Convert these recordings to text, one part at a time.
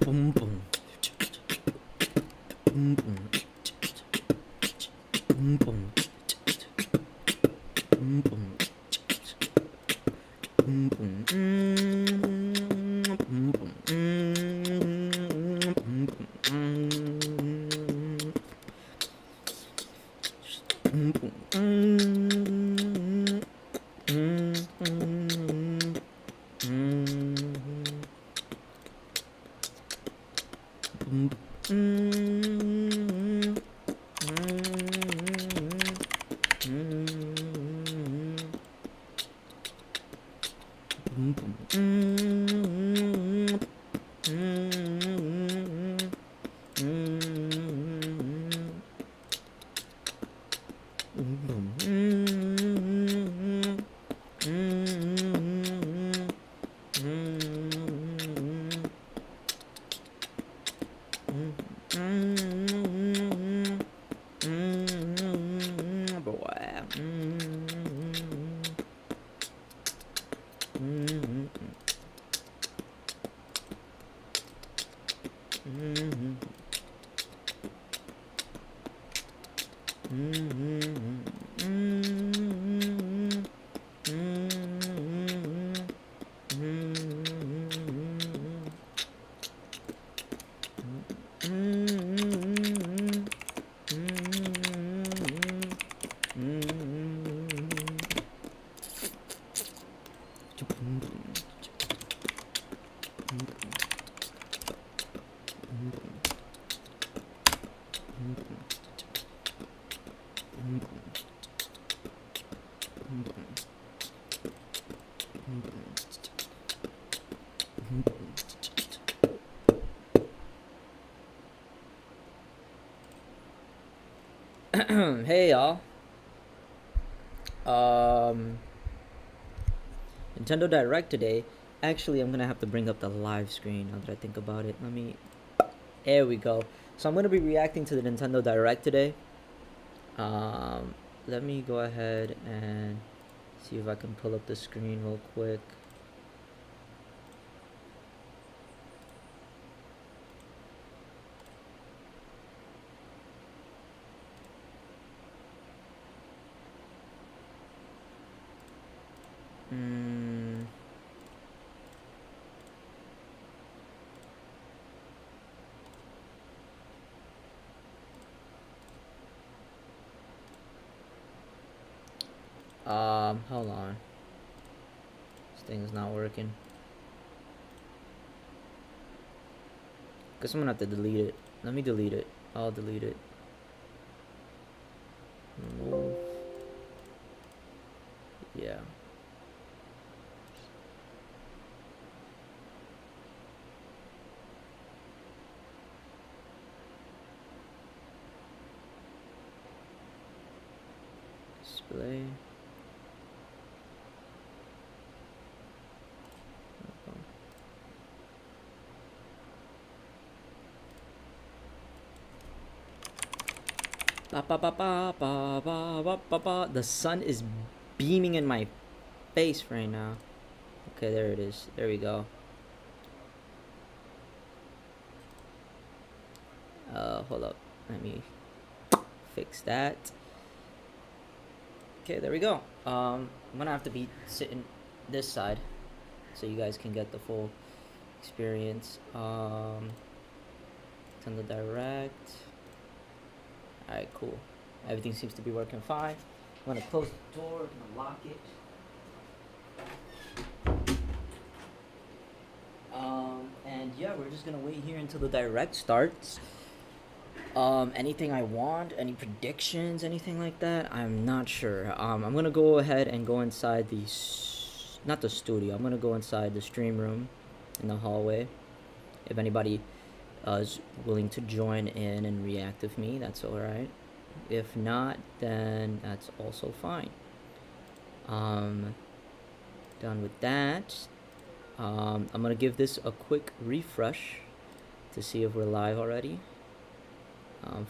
boom boom boom boom boom boom boom boom boom boom boom Hey y'all. Um, Nintendo Direct today. Actually, I'm gonna have to bring up the live screen now that I think about it. There we go. So I'm gonna be reacting to the Nintendo Direct today. Let me go ahead and see if I can pull up the screen real quick. Hold on. This thing's not working. Guess I'm gonna have to delete it. Let me delete it. I'll delete it. Remove. Yeah. Display. The sun is beaming in my face right now. Okay, there it is. There we go. Hold up. Let me fix that. Okay, there we go. I'm gonna have to be sitting this side so you guys can get the full experience. Nintendo Direct. Alright, cool. Everything seems to be working fine. I'm gonna close the door, I'm gonna lock it. And yeah, we're just gonna wait here until the Direct starts. Anything I want, any predictions, anything like that, I'm not sure. I'm gonna go ahead and go inside the, not the studio, I'm gonna go inside the stream room in the hallway. If anybody is willing to join in and react with me, that's alright. If not, then that's also fine. Done with that. I'm gonna give this a quick refresh to see if we're live already.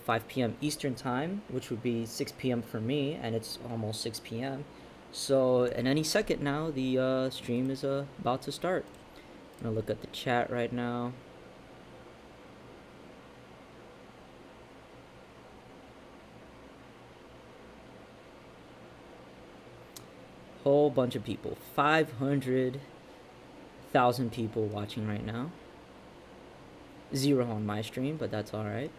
5 p.m. Eastern time, which would be 6 p.m. for me, and it's almost 6 p.m. So in any second now, the stream is about to start. I'm gonna look at the chat right now. Whole bunch of people. 500,000 people watching right now. 0 on my stream, but that's alright.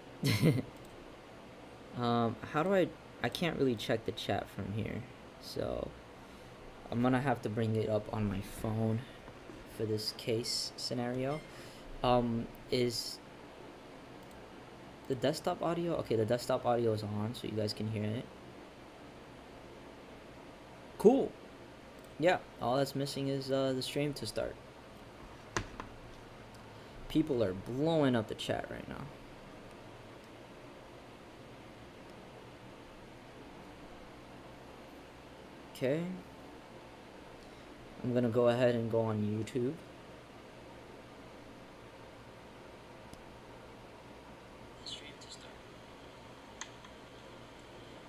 How do I can't really check the chat from here. So I'm gonna have to bring it up on my phone for this case scenario. Is the desktop audio? Okay, the desktop audio is on, so you guys can hear it. Cool. Yeah, all that's missing is the stream to start. People are blowing up the chat right now. Okay. I'm gonna go ahead and go on YouTube. The stream to start.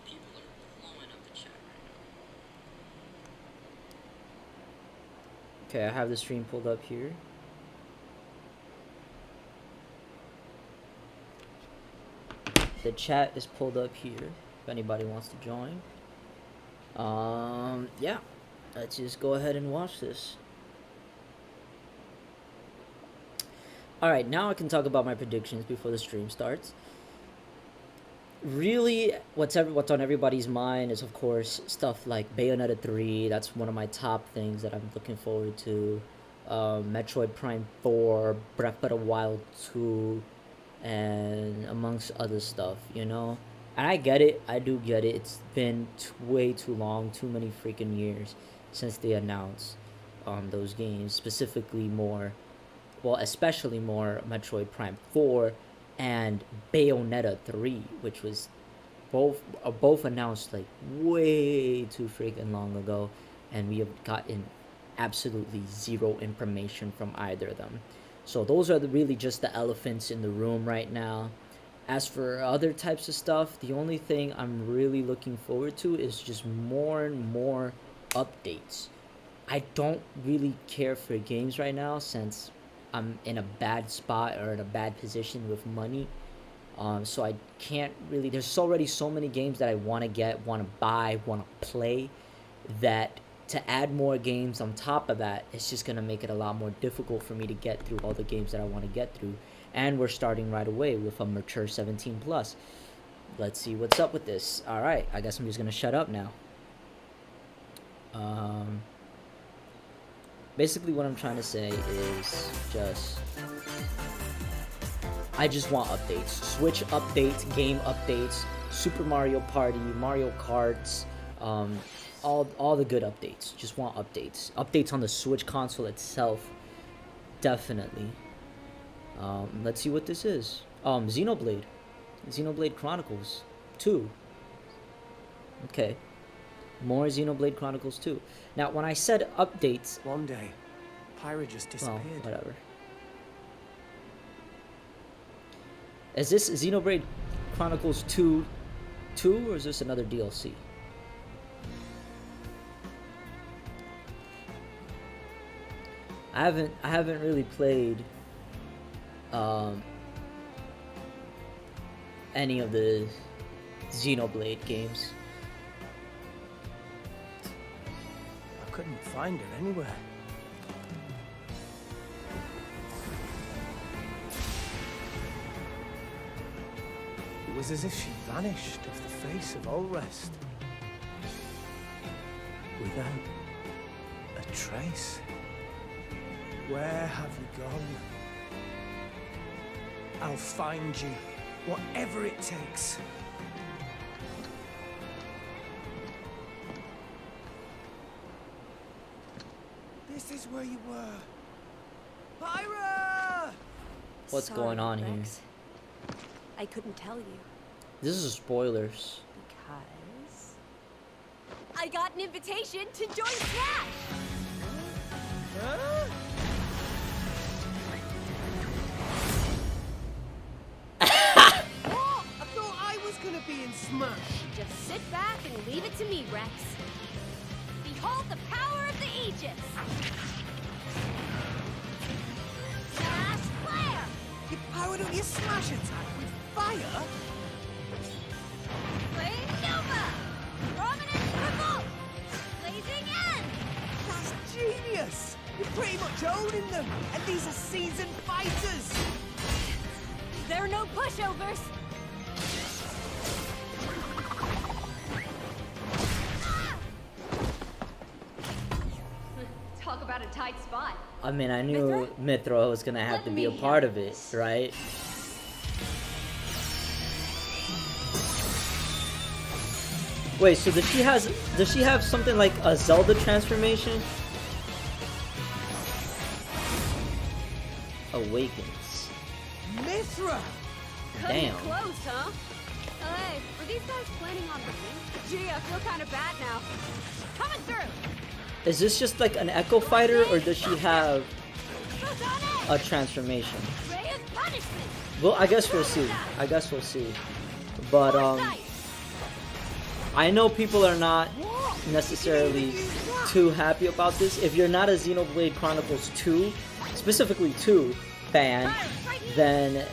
People are blowing up the chat right now. Okay, I have the stream pulled up here. The chat is pulled up here if anybody wants to join. Yeah, let's just go ahead and watch this. Alright, now I can talk about my predictions before the stream starts. Really, what's on everybody's mind is, of course, stuff like Bayonetta 3. That's one of my top things that I'm looking forward to. Metroid Prime 4, Breath of the Wild 2, and amongst other stuff, you know. And I get it, I do get it. It's been way too long, too many freaking years since they announced those games, specifically more, well, especially more Metroid Prime 4 and Bayonetta 3, which was both announced like way too freaking long ago, and we have gotten absolutely zero information from either of them. So those are really just the elephants in the room right now. As for other types of stuff, the only thing I'm really looking forward to is just more and more updates. I don't really care for games right now since I'm in a bad spot or in a bad position with money. So I can't really, there's already so many games that I want to get, want to buy, want to play, that to add more games on top of that, it's just going to make it a lot more difficult for me to get through all the games that I want to get through. And we're starting right away with a mature 17 plus. Let's see what's up with this. All right, I guess I'm just going to shut up now. Basically what I'm trying to say is just, I just want updates. Switch updates, game updates, Super Mario Party, Mario Karts, all the good updates. Just want updates. Updates on the Switch console itself, definitely. Let's see what this is. Xenoblade Chronicles 2. Okay. More Xenoblade Chronicles 2. Now, when I said updates... One day, Pyra just disappeared. Well, whatever. Is this Xenoblade Chronicles 2, or is this another DLC? I haven't really played any of the Xenoblade games. I couldn't find her anywhere. It was as if she vanished off the face of Ulrest, without a trace. Where have you gone? I'll find you, whatever it takes. This is where you were. Pyra! What's going on here? Rex. I couldn't tell you. This is spoilers. Because I got an invitation to join Smash! Huh? What? I thought I was gonna be in Smash. Just sit back and leave it to me, Rex. Behold the power of the Aegis! Smash Flare! You powered up your Smash attack with fire? Flame Nova! Prominence Revolt! Blazing End! shown in them, and these are seasoned fighters. There are no pushovers. Talk about a tight spot. I mean, I knew Mithra was gonna have to be a part of it, right? Wait, so does she have something like a Zelda transformation? Awakens. Mithra! Cutting Damn. it close, huh? Hey, were these guys planning on winning? Gee, I feel kind of bad now. Coming through. Is this just like an Echo Fighter, or does she have Who's on a it? transformation? Ray of punishment. Well, I guess we'll see. I guess we'll see. But Foresight. I know people are not necessarily too happy about this. If you're not a Xenoblade Chronicles 2, specifically 2 fan, then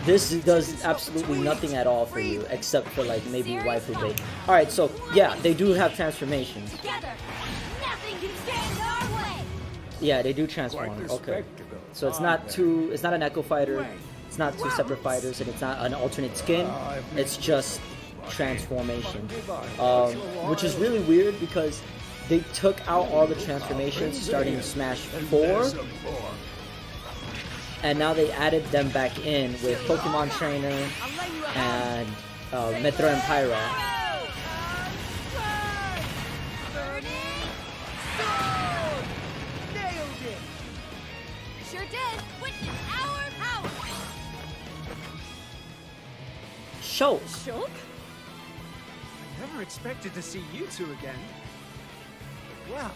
this does absolutely nothing at all for you, except for like maybe waifu bait. Alright, so yeah, they do have transformations. Together, nothing can stand in our way. Yeah, they do transform. Okay. So it's not two, it's not an Echo Fighter, it's not two separate fighters, and it's not an alternate skin, it's just transformation. Which is really weird because they took out all the transformations starting in Smash 4, and now they added them back in with Pokemon Trainer and Mithra and Pyra. Nailed it! Sure did. Witness our power. Shulk! Shulk? Never expected to see you two again. Well,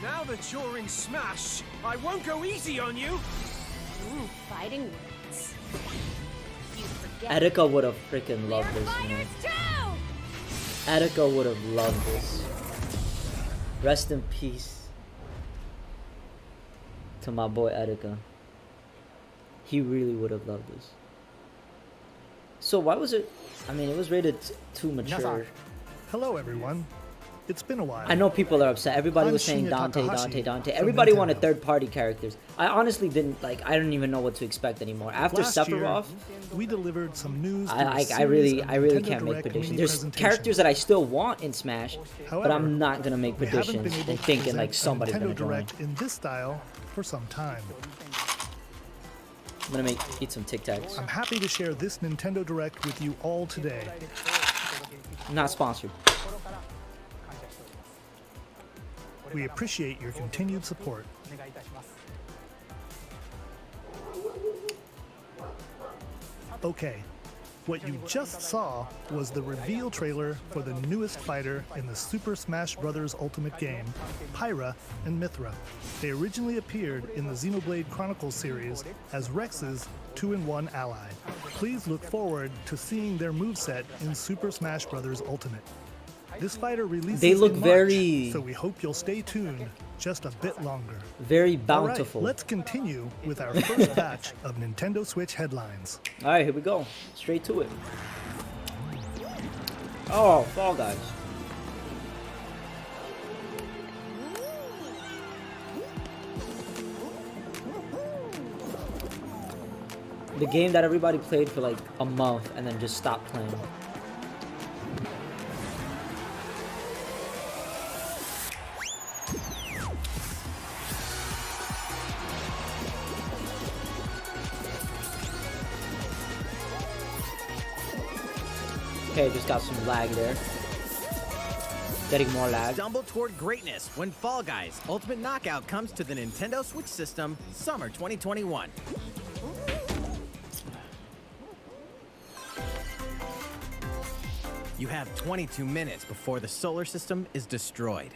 now that you're in Smash, I won't go easy on you. Ooh, fighting words. You forget. Etika would have freaking We're loved this, man. fighters too. Etika would have loved this. Rest in peace to my boy Etika. He really would have loved this. So why was it? I mean, it was rated too mature. Hello, everyone. It's been a while. I know people are upset. Everybody was saying Shinya Dante, Takahashi Dante. from Everybody wanted Nintendo. third-party characters. I honestly didn't like. I don't even know what to expect anymore. After Last Sephiroth, year, we delivered some news. through a I series really of can't Nintendo make Direct predictions. mini There's presentations. characters that I still want in Smash, but However, I'm not gonna make we haven't been predictions able and to thinking like present a somebody's Nintendo gonna join. Direct in this style for some time. I'm gonna eat some Tic Tacs. I'm happy to share this Nintendo Direct with you all today. Not sponsored. We appreciate your continued support. Okay, what you just saw was the reveal trailer for the newest fighter in the Super Smash Bros. Ultimate game, Pyra and Mithra. They originally appeared in the Xenoblade Chronicles series as Rex's 2-in-1 ally. Please look forward to seeing their moveset in Super Smash Bros. Ultimate. This fighter releases They look in March, very- so we hope you'll stay tuned just a bit longer. Very All right, bountiful. let's continue with our first batch of Nintendo Switch headlines. All right, here we go. Straight to it. Oh, Fall Guys. The game that everybody played for like a month and then just stopped playing. Okay, just got some lag there. Getting more lag. Stumble toward greatness when Fall Guys Ultimate Knockout comes to the Nintendo Switch system summer 2021. You have 22 minutes before the solar system is destroyed.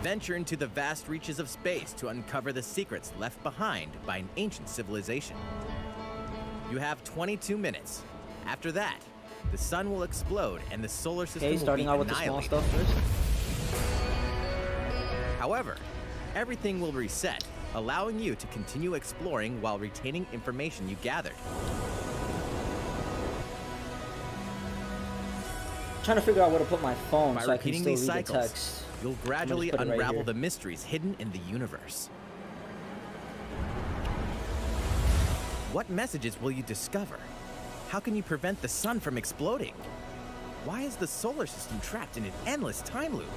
Venture into the vast reaches of space to uncover the secrets left behind by an ancient civilization. You have 22 minutes. After that, the sun will explode and the solar system Okay, will starting be out with the small annihilated. stuff first. However, everything will reset, allowing you to continue exploring while retaining information you gathered. Trying to figure out where to put my phone By so I can repeating still these read the cycles, text. you'll gradually put it right unravel here. the mysteries hidden in the universe. What messages will you discover? How can you prevent the sun from exploding? Why is the solar system trapped in an endless time loop?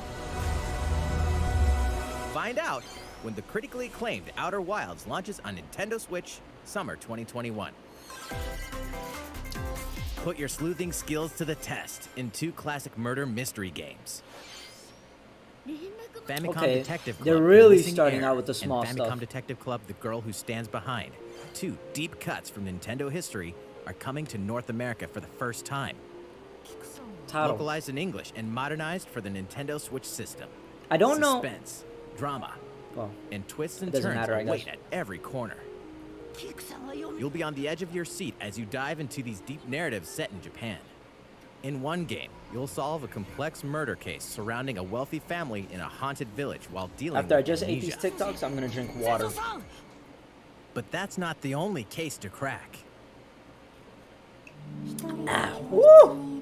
Find out when the critically acclaimed Outer Wilds launches on Nintendo Switch summer 2021. Put your sleuthing skills to the test in 2 classic murder mystery games. Famicom Okay, Detective Club, they're The really Missing starting Heir, out with the small and Famicom stuff. Detective Club, The Girl Who Stands Behind. 2 deep cuts from Nintendo history are coming to North America for the first time. Taro. Localized in English and modernized for the Nintendo Switch system. I don't know. Suspense, drama, Well, and twists and It doesn't turns matter, I await guess. at every corner. You'll be on the edge of your seat as you dive into these deep narratives set in Japan. In one game, you'll solve a complex murder case surrounding a wealthy family in a haunted village while dealing after I with just ate these amnesia. TikToks, I'm gonna drink water. But that's not the only case to crack. Ah, woo!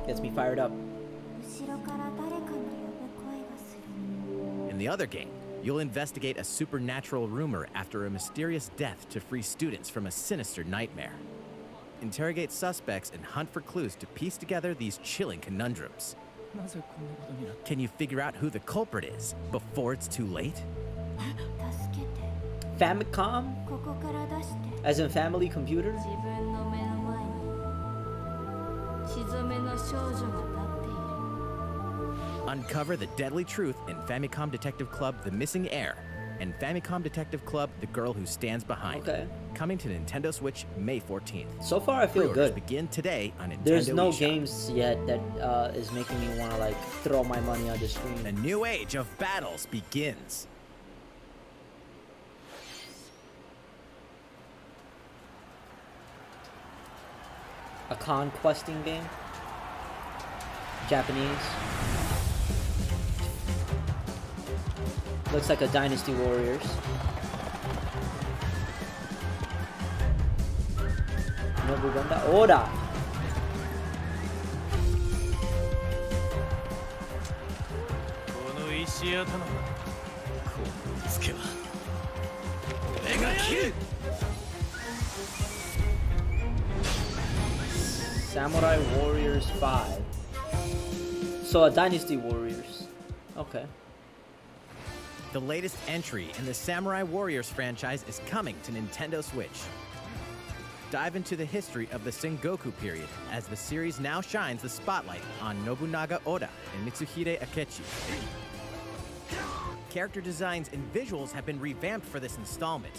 Gets me fired up. In the other game, you'll investigate a supernatural rumor after a mysterious death to free students from a sinister nightmare. Interrogate suspects and hunt for clues to piece together these chilling conundrums. Can you figure out who the culprit is before it's too late? Famicom, as in family computer. Uncover the deadly truth in Famicom Detective Club The Missing Heir and Famicom Detective Club The Girl Who Stands Behind. Okay. Coming to Nintendo Switch May 14th. So far, I feel Pre-orders good. begin today on Nintendo There's no eShop. games yet that is making me want to like throw my money on the A screen. new age of battles begins. A conquesting game. Japanese. Looks like a Dynasty Warriors. Nobuganda Oda. Samurai Warriors 5. So a Dynasty Warriors. Okay. The latest entry in the Samurai Warriors franchise is coming to Nintendo Switch. Dive into the history of the Sengoku period as the series now shines the spotlight on Nobunaga Oda and Mitsuhide Akechi. Character designs and visuals have been revamped for this installment.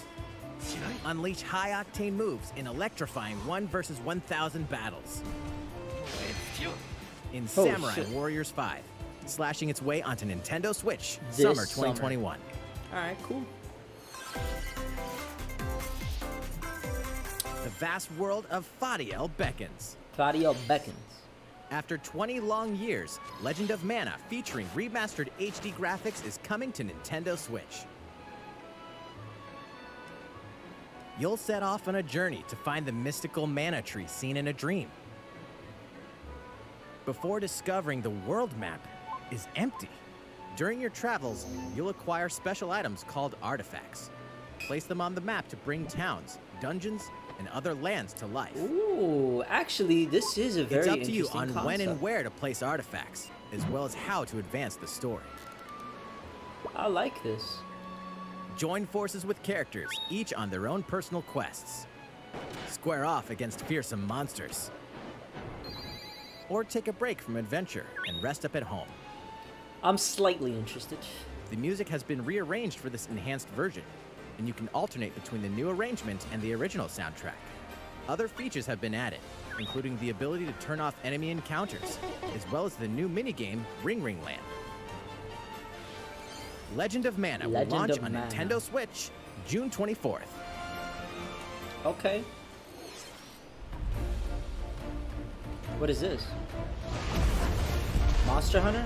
Unleash high-octane moves in electrifying 1 versus 1,000 battles. In Oh, Samurai shit. Warriors 5, slashing its way onto Nintendo Switch This summer summer. 2021. Alright, cool. The vast world of Fadiel beckons. Claudio beckons. After 20 long years, Legend of Mana featuring remastered HD graphics is coming to Nintendo Switch. You'll set off on a journey to find the mystical mana tree seen in a dream. Before discovering the world map is empty. During your travels, you'll acquire special items called artifacts. Place them on the map to bring towns, dungeons, and other lands to life. Ooh, actually, this is a very It's up to you interesting on when and concept. where to place artifacts, as well as how to advance the story. I like this. Join forces with characters, each on their own personal quests. Square off against fearsome monsters. Or take a break from adventure and rest up at home. I'm slightly interested. The music has been rearranged for this enhanced version, and you can alternate between the new arrangement and the original soundtrack. Other features have been added, including the ability to turn off enemy encounters, as well as the new minigame Ring Ring Land. Legend of Mana will Legend launch of on Mana. Nintendo Switch June 24th. Okay. What is this? Monster Hunter?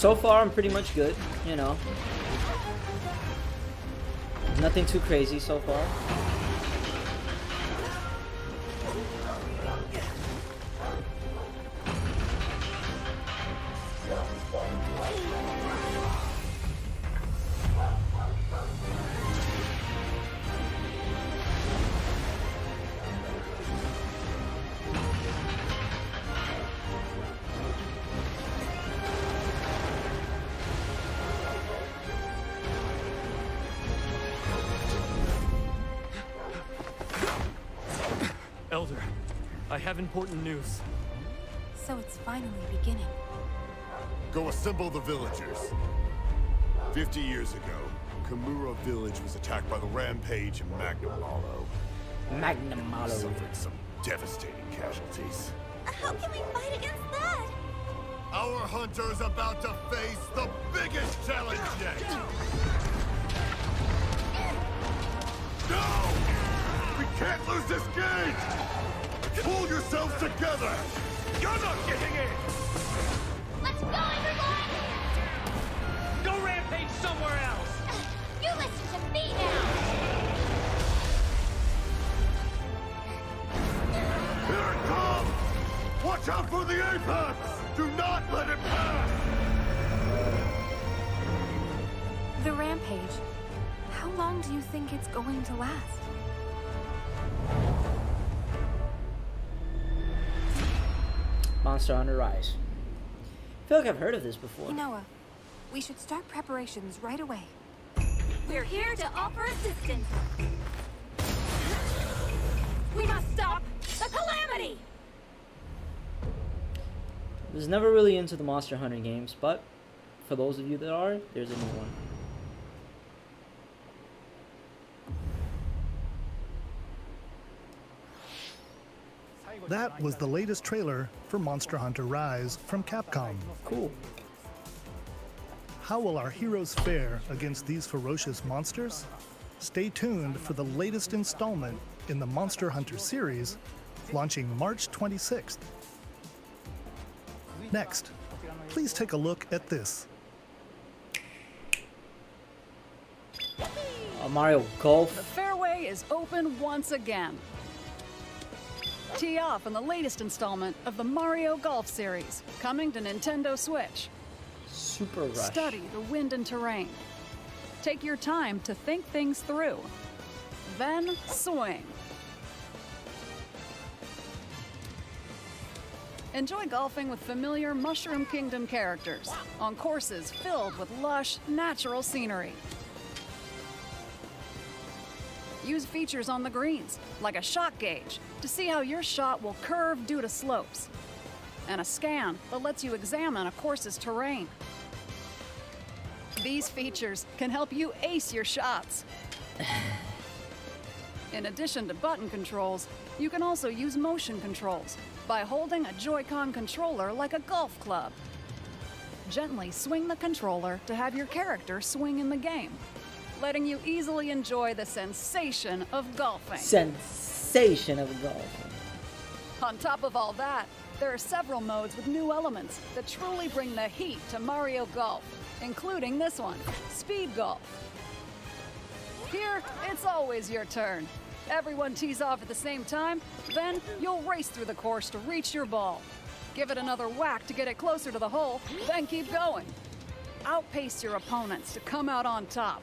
So far, I'm pretty much good, you know. Nothing too crazy so far. Elder, I have important news. So it's finally beginning. Go assemble the villagers. 50 years ago, Kamura village was attacked by the Rampage and Magnum Malo. Magnum Malo. Suffered some devastating casualties. How can we fight against that? Our hunter is about to face the biggest challenge yet! No! We can't lose this gate! Pull yourselves together! You're not getting in! Let's go, everyone! Go rampage somewhere else! You listen to me now! Here it comes! Watch out for the apex! Do not let it pass! The rampage. How long do you think it's going to last? Monster Hunter Rise. I feel like I've heard of this before. Noah, we should start preparations right away. We're here to offer assistance. We must stop the calamity! I was never really into the Monster Hunter games, but for those of you that are, there's a new one. That was the latest trailer for Monster Hunter Rise from Capcom. Cool. How will our heroes fare against these ferocious monsters? Stay tuned for the latest installment in the Monster Hunter series, launching March 26th. Next, please take a look at this. Mario The Golf. fairway is open once again. Tee off in the latest installment of the Mario Golf series, coming to Nintendo Switch. Super Rush. Study the wind and terrain. Take your time to think things through. Then swing. Enjoy golfing with familiar Mushroom Kingdom characters on courses filled with lush, natural scenery. Use features on the greens, like a shot gauge, to see how your shot will curve due to slopes, and a scan that lets you examine a course's terrain. These features can help you ace your shots. In addition to button controls, you can also use motion controls by holding a Joy-Con controller like a golf club. Gently swing the controller to have your character swing in the game, letting you easily enjoy the sensation of golfing. Sensation of golf. On top of all that, there are several modes with new elements that truly bring the heat to Mario Golf, including this one, Speed Golf. Here, it's always your turn. Everyone tees off at the same time, then you'll race through the course to reach your ball. Give it another whack to get it closer to the hole, then keep going. Outpace your opponents to come out on top.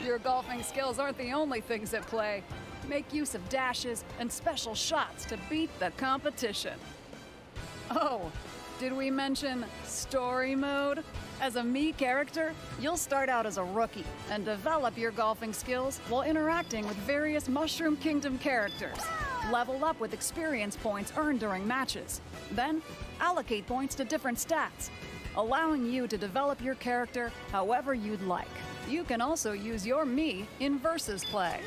Your golfing skills aren't the only things at play. Make use of dashes and special shots to beat the competition. Oh, did we mention story mode? As a Mii character, you'll start out as a rookie and develop your golfing skills while interacting with various Mushroom Kingdom characters. Level up with experience points earned during matches. Then, allocate points to different stats, allowing you to develop your character however you'd like. You can also use your Mii in versus play.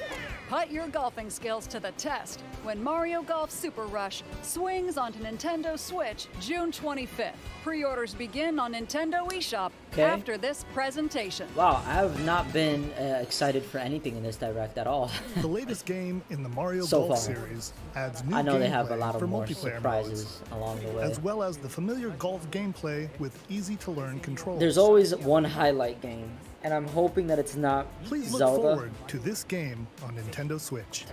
Put your golfing skills to the test when Mario Golf Super Rush swings onto Nintendo Switch June 25th. Pre-orders begin on Nintendo eShop Okay. after this presentation. Wow, I have not been excited for anything in this direct at all. The latest game in the Mario So Golf far. series adds new I know they have a gameplay lot for of more multiplayer surprises modes, along the way. as well as the familiar golf gameplay with easy-to-learn controls. There's always one highlight game, and I'm hoping that it's not Please look Zelda, forward to this game on Nintendo Switch.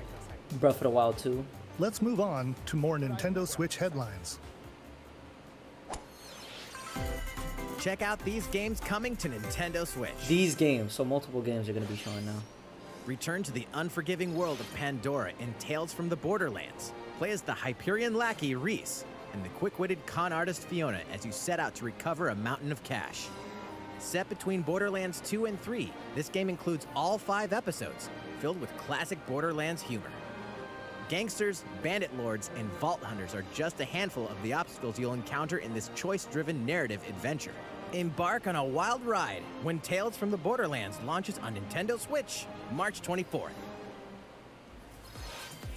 Breath of the Wild 2. Let's move on to more Nintendo Switch headlines. Check out these games coming to Nintendo Switch. These games, so multiple games are going to be showing now. Return to the unforgiving world of Pandora in Tales from the Borderlands. Play as the Hyperion lackey Reese and the quick-witted con artist Fiona as you set out to recover a mountain of cash. Set between Borderlands 2 and 3, this game includes all 5 episodes, filled with classic Borderlands humor. Gangsters, bandit lords, and vault hunters are just a handful of the obstacles you'll encounter in this choice-driven narrative adventure. Embark on a wild ride when Tales from the Borderlands launches on Nintendo Switch, March 24th.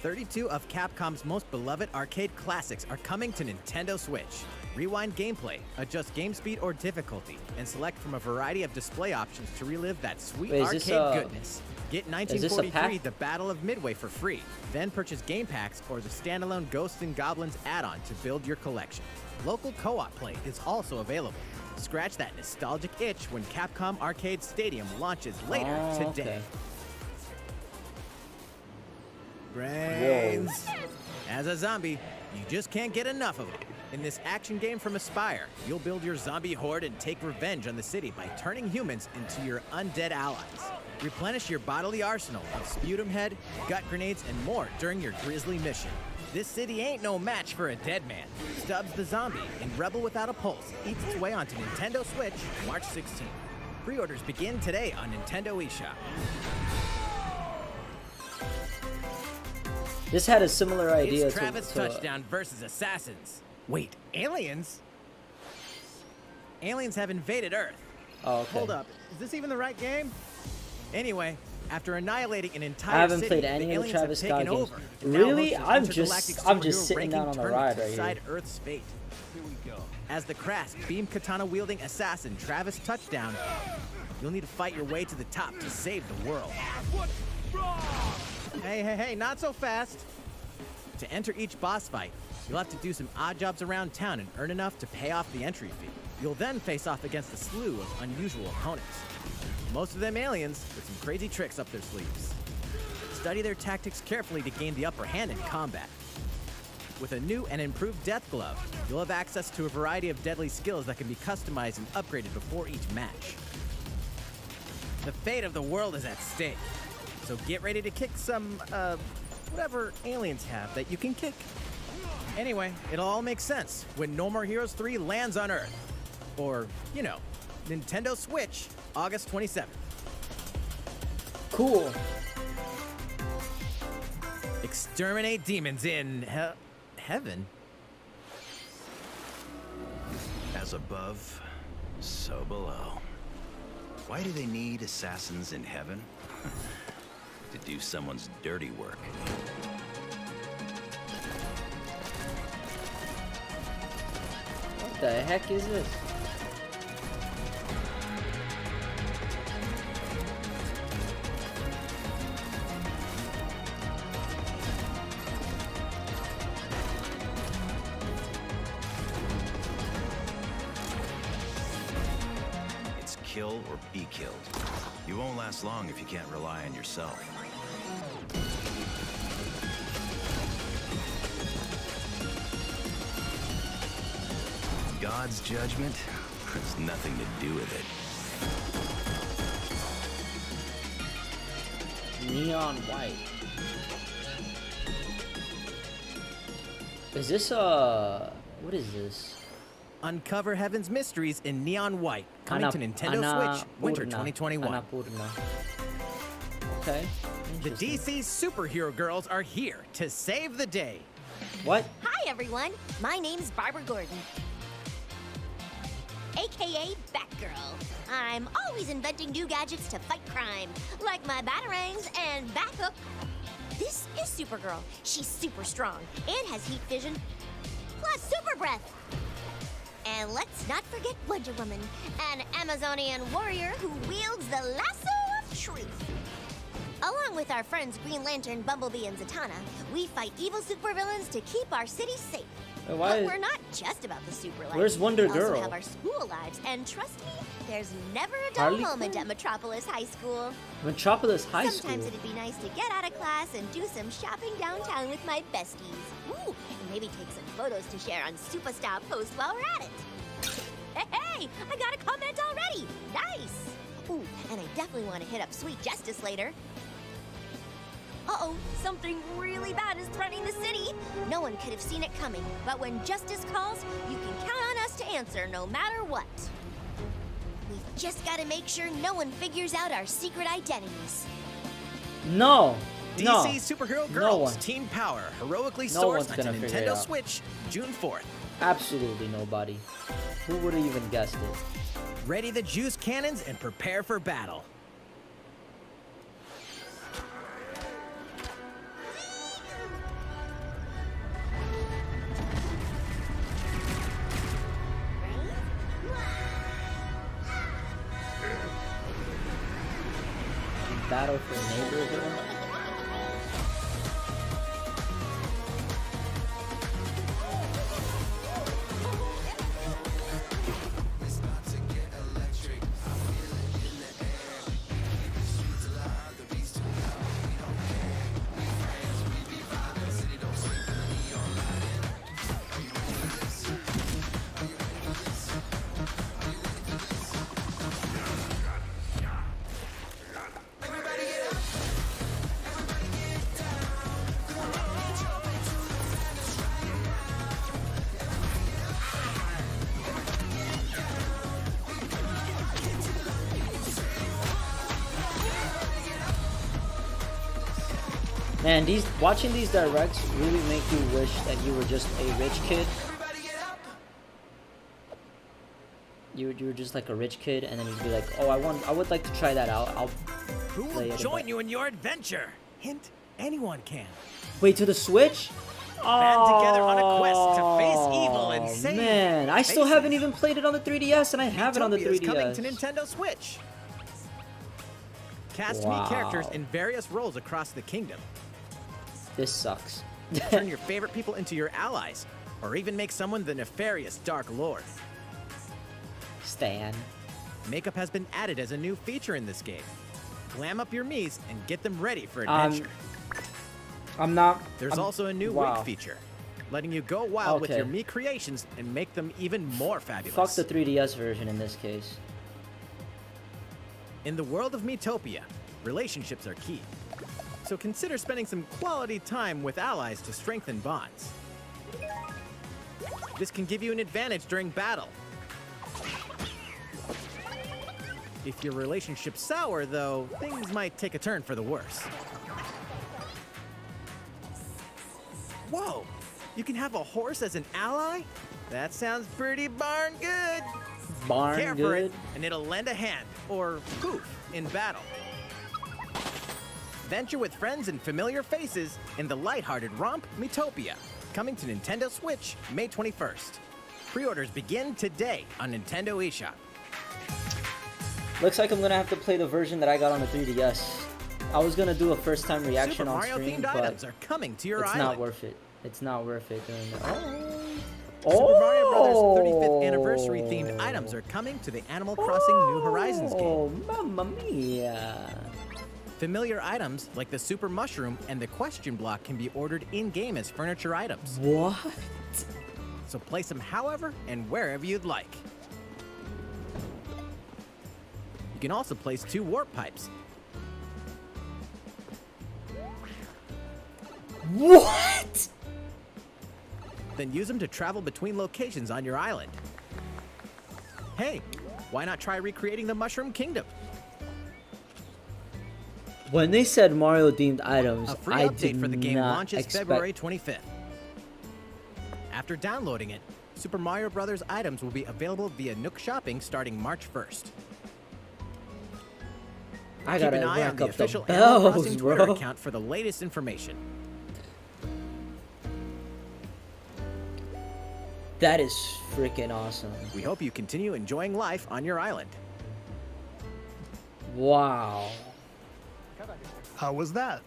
32 of Capcom's most beloved arcade classics are coming to Nintendo Switch. Rewind gameplay, adjust game speed or difficulty, and select from a variety of display options to relive that sweet Wait, is arcade this, goodness. Get is this a 1943 pack? The Battle of Midway for free. Then purchase game packs or the standalone Ghosts and Goblins add-on to build your collection. Local co-op play is also available. Scratch that nostalgic itch when Capcom Arcade Stadium launches later Oh, today. okay. Brains. As a zombie, you just can't get enough of them. In this action game from Aspyr, you'll build your zombie horde and take revenge on the city by turning humans into your undead allies. Replenish your bodily arsenal of sputum head, gut grenades, and more during your grisly mission. This city ain't no match for a dead man. Stubbs the Zombie in Rebel Without a Pulse eats its way onto Nintendo Switch March 16th. Pre-orders begin today on Nintendo eShop. This had a similar idea It's Travis to Touchdown versus Assassins. Wait, aliens? Aliens have invaded Earth. Oh, okay. Hold up, is this even the right game? Anyway, after annihilating an entire I haven't city, played any the of the aliens Travis have Scott taken games. over. and now Really? host an I'm intergalactic just superhero sitting down ranking on the tournament ride to right here. decide Earth's fate. Here we go. As the crass, beam katana-wielding assassin Travis Touchdown, you'll need to fight your way to the top to save the world. Hey, not so fast. To enter each boss fight, you'll have to do some odd jobs around town and earn enough to pay off the entry fee. You'll then face off against a slew of unusual opponents. Most of them aliens with some crazy tricks up their sleeves. Study their tactics carefully to gain the upper hand in combat. With a new and improved Death Glove, you'll have access to a variety of deadly skills that can be customized and upgraded before each match. The fate of the world is at stake, so get ready to kick some, whatever aliens have that you can kick. Anyway, it'll all make sense when No More Heroes 3 lands on Earth. Or, you know, Nintendo Switch, August 27th. Cool. Exterminate demons in heaven. As above, so below. Why do they need assassins in heaven? To do someone's dirty work. What the heck is this? It's kill or be killed. You won't last long if you can't rely on yourself. God's judgment has nothing to do with it. Neon white. Is this what is this? Uncover Heaven's mysteries in neon white, coming to Nintendo Switch, winter 2021. Annapurna. Okay. The Interesting. DC superhero girls are here to save the day. What? Hi, everyone. My name's Barbara Gordon, aka Batgirl. I'm always inventing new gadgets to fight crime, like my batarangs and Bathook. This is Supergirl. She's super strong and has heat vision, plus super breath. And let's not forget Wonder Woman, an Amazonian warrior who wields the lasso of truth. Along with our friends Green Lantern, Bumblebee, and Zatanna, we fight evil supervillains to keep our city safe. Why? But we're not just about the super life. Where's Wonder we also Girl? have our school lives, and trust me, there's never a dull Harley moment Quinn? at Metropolis High School. Metropolis High Sometimes School. it'd be nice to get out of class and do some shopping downtown with my besties. Ooh, and maybe take some photos to share on Superstar Post while we're at it. Hey, I got a comment already. Nice. Ooh, and I definitely want to hit up Sweet Justice later. Uh-oh, something really bad is threatening the city. No one could have seen it coming, but when justice calls, you can count on us to answer no matter what. We've just got to make sure no one figures out our secret identities. No. DC No. Superhero No Girls one. Teen Power heroically No soars one's onto gonna figure it Nintendo out. Switch June 4th. Absolutely nobody. Who would have even guessed it? Ready the juice cannons and prepare for battle. Battle for Neighborhood. Man, watching these directs really make you wish that you were just a rich kid. You were just like a rich kid, and then you'd be like, oh, I would like to try that out. I'll Who play will it. join you in your adventure? Hint, anyone can. Wait, to the Switch? Band together on a quest to face evil and Oh, save man, I still faces. haven't even played it on the 3DS, and I have it on the Miitopia is 3DS. coming to Nintendo Switch. Cast Wow. me characters in various roles across the kingdom. This sucks. Turn your favorite people into your allies, or even make someone the nefarious Dark Lord. Stan. Makeup has been added as a new feature in this game. Glam up your Miis and get them ready for adventure. I'm not. There's also a new wow. wig feature, letting you go wild with Okay. your Mii creations and make them even more fabulous. Fuck the 3DS version in this case. In the world of Miitopia, relationships are key. So consider spending some quality time with allies to strengthen bonds. This can give you an advantage during battle. If your relationship's sour, though, things might take a turn for the worse. Whoa! You can have a horse as an ally? That sounds pretty darn good! Barn Care for good. it, and it'll lend a hand, or poof, in battle. Venture with friends and familiar faces in the lighthearted romp Miitopia, coming to Nintendo Switch May 21st. Pre-orders begin today on Nintendo eShop. Looks like I'm gonna have to play the version that I got on the 3DS. I was gonna do a first time reaction Super on Mario stream, themed items but are coming to your it's island. not worth it. It's not worth it doing that. Super Mario Brothers 35th anniversary themed items are coming to the Animal Crossing New Horizons game. Oh, mamma mia. Familiar items like the Super Mushroom and the Question Block can be ordered in-game as furniture items. What? So place them however and wherever you'd like. You can also place 2 warp pipes. What? Then use them to travel between locations on your island. Hey, why not try recreating the Mushroom Kingdom? When they said Mario themed items, A free I update did for the game not launches expect. February 25th. After downloading it, Super Mario Bros. Items will be available via Nook Shopping starting March 1st. I Keep gotta an eye on rack the up the official Animal bells, Crossing Twitter bro. account for the latest information. That is freaking awesome. We hope you continue enjoying life on your island. Wow. How was that?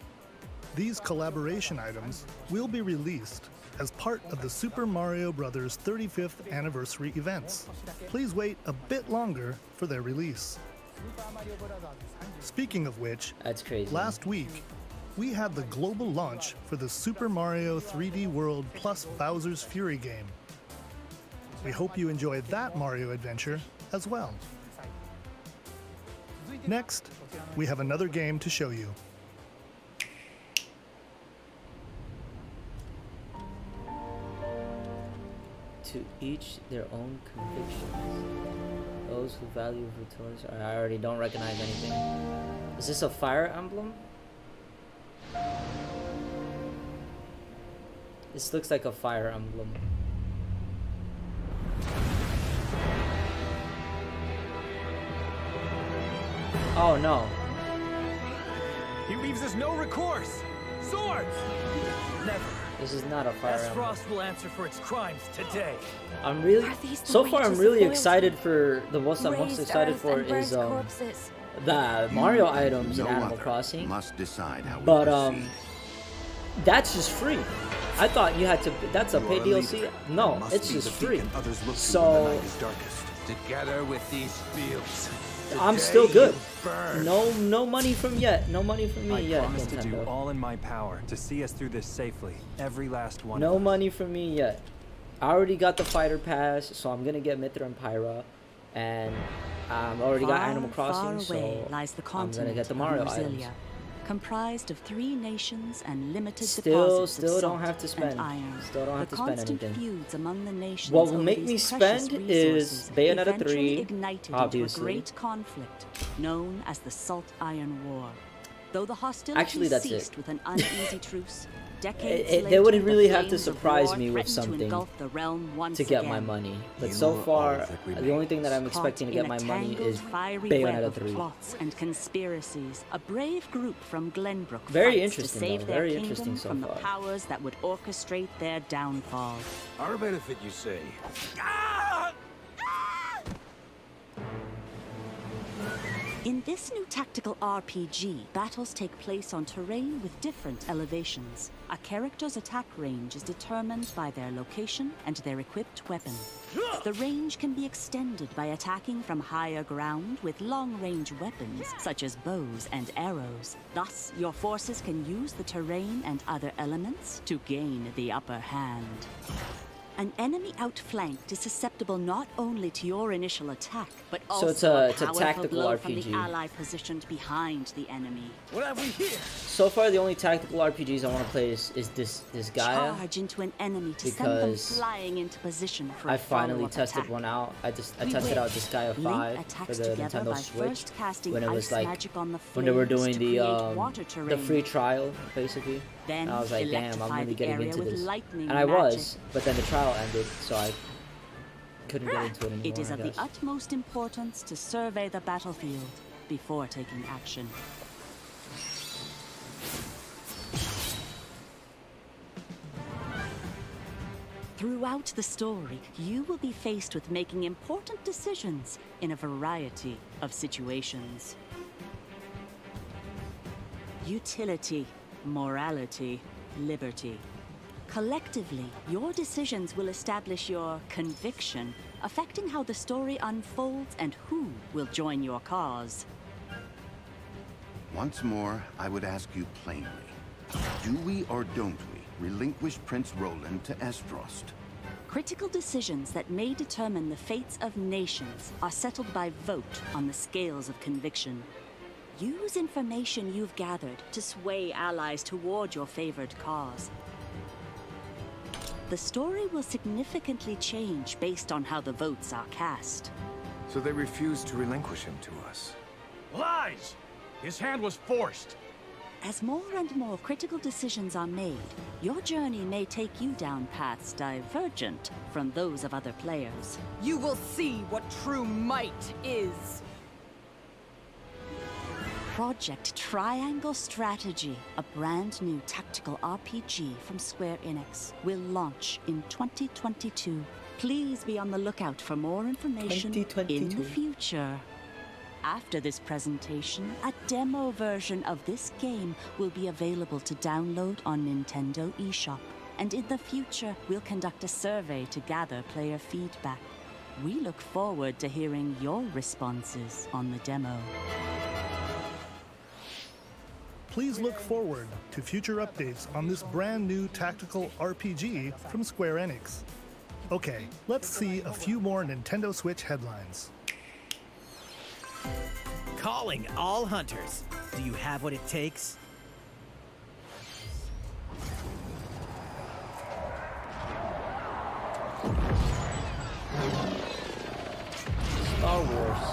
These collaboration items will be released as part of the Super Mario Bros. 35th anniversary events. Please wait a bit longer for their release. Speaking of which, That's crazy. last week, we had the global launch for the Super Mario 3D World plus Bowser's Fury game. We hope you enjoyed that Mario adventure as well. Next, we have another game to show you. To each their own convictions. Those who value victorious. I already don't recognize anything. Is this a fire emblem? This looks like a fire emblem. Oh no. He leaves us no recourse. Swords! Never. This is not a fire emblem. Frost will answer for its crimes today. I'm really Are these the so far I'm wages really of loyalty? excited for the most I'm most Raised excited earth for and burnt is corpses. the Mario items in Animal Crossing. Must decide how we But proceed. that's just free. I thought you had to that's a You paid are a DLC. leader. No, Must it's be just the free. beacon others look to when the So night is darkest. Together with these fields. I'm still good. No money from yet. No money from me I yet, promise to do Nintendo. all in my power to see us through this safely. Every last one. No of us. money from me yet. I already got the fighter pass, so I'm gonna get Mithra and Pyra, and already got Animal Crossing, far away so lies the I'm continent gonna get the of Mario Roselia, items. comprised of 3 nations and limited Still deposits of don't salt have to spend. and iron. Still don't have The to spend constant anything. feuds among the nations What will over make these me precious spend resources is Bayonetta eventually 3, ignited obviously. into a great conflict known as the Salt Iron War. Though the hostilities Actually, that's it. ceased with an uneasy truce, decades They later, would the really have to flames of surprise war me with threatened to something engulf the realm once to get again. my money. But You so are far, all that the only thing that I'm Caught expecting to get in my a money tangled, is fiery web Bayonetta of 3. plots and conspiracies. A brave group from Glenbrook Very fights interesting, to save though. their Very kingdom interesting so from the far. powers that would orchestrate their downfall. Our benefit, you say? In this new tactical RPG, battles take place on terrain with different elevations. A character's attack range is determined by their location and their equipped weapon. The range can be extended by attacking from higher ground with long-range weapons, such as bows and arrows. Thus, your forces can use the terrain and other elements to gain the upper hand. An enemy outflanked is susceptible not only to your initial attack, but So also it's a powerful tactical blow from RPG. the ally positioned behind the enemy. What have we here? So far, the only tactical RPGs I want to play is this Gaia. Charge into an enemy to send them Because flying into position for I a finally follow-up tested attack. one out. I tested Beware. out this Gaia Link 5 for attacks the together Nintendo by Switch first casting when it was ice like magic on the when they were flames doing to the create water terrain. free trial basically. Then And I was like, damn, I'm electrify really the getting area into with this. lightning And I magic. was, but then the trial ended, so I couldn't get into it anymore. It is I of the guess. utmost importance to survey the battlefield before taking action. Throughout the story, you will be faced with making important decisions in a variety of situations. Utility, morality, liberty. Collectively, your decisions will establish your conviction, affecting how the story unfolds and who will join your cause. Once more, I would ask you plainly. Do we or don't we relinquish Prince Roland to Estrost? Critical decisions that may determine the fates of nations are settled by vote on the scales of conviction. Use information you've gathered to sway allies toward your favored cause. The story will significantly change based on how the votes are cast. So they refused to relinquish him to us. Lies! His hand was forced. As more and more critical decisions are made, your journey may take you down paths divergent from those of other players. You will see what true might is. Project Triangle Strategy, a brand new tactical RPG from Square Enix, will launch in 2022. Please be on the lookout for more information in 2022. the future. After this presentation, a demo version of this game will be available to download on Nintendo eShop. And in the future, we'll conduct a survey to gather player feedback. We look forward to hearing your responses on the demo. Please look forward to future updates on this brand new tactical RPG from Square Enix. Okay, let's see a few more Nintendo Switch headlines. Calling all hunters. Do you have what it takes? Star Wars.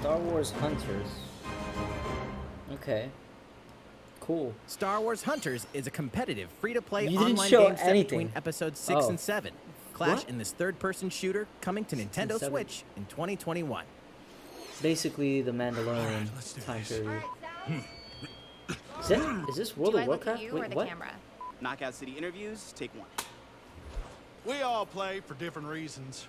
Star Wars Hunters. Okay. Cool. Star Wars Hunters is a competitive, free-to-play You didn't online show game set anything. between episodes 6 Oh. and 7. Clash What? in this third-person shooter coming to Nintendo 7. Switch in 2021. Basically, the Mandalorian time period. Is this World Do of I look at Warcraft? you Wait, or the what? camera? Knockout City interviews, take one. We all play for different reasons.